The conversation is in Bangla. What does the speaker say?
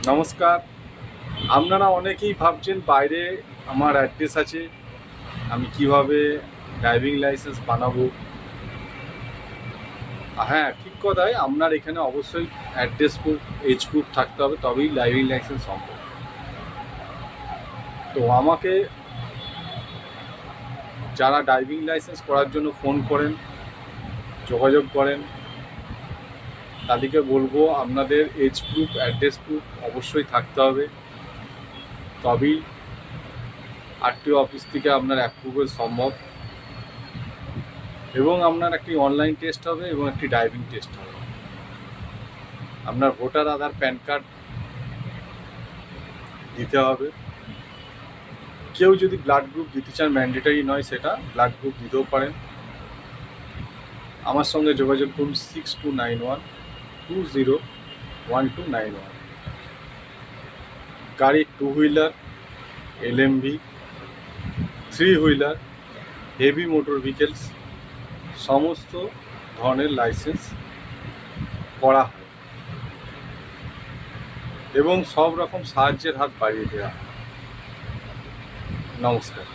নমস্কার। আপনারা অনেকেই ভাবছেন বাইরে আমার অ্যাড্রেস আছে, আমি কিভাবে ড্রাইভিং লাইসেন্স বানাবো। হ্যাঁ, ঠিক কথাই। আপনার এখানে অবশ্যই অ্যাড্রেস প্রুফ, এজ প্রুফ থাকতে হবে, তবেই ড্রাইভিং লাইসেন্স সম্ভব। তো আমাকে যারা ড্রাইভিং লাইসেন্স করার জন্য ফোন করেন, যোগাযোগ করেন, তাদেরকে বলবো আপনাদের এজ প্রুফ, অ্যাড্রেস প্রুফ অবশ্যই থাকতে হবে, তবেই আরটিও অফিস থেকে আপনার অ্যাপ্রুভেল সম্ভব। এবং আপনার একটি অনলাইন টেস্ট হবে এবং একটি ড্রাইভিং টেস্ট হবে। আপনার ভোটার আধার, প্যান কার্ড দিতে হবে। কেউ যদি ব্লাড গ্রুপ দিতে চান, ম্যান্ডেটারি নয় সেটা, ব্লাড গ্রুপ দিতেও পারেন। আমার সঙ্গে যোগাযোগ করুন 6291201291। গাড়ি 2 wheeler, LMV, 3 wheeler, heavy motor vehicles সমস্ত ধরনের লাইসেন্স করা হয় এবং সব রকম সাহায্যের হাত বাড়িয়ে দেওয়া হয়। নমস্কার।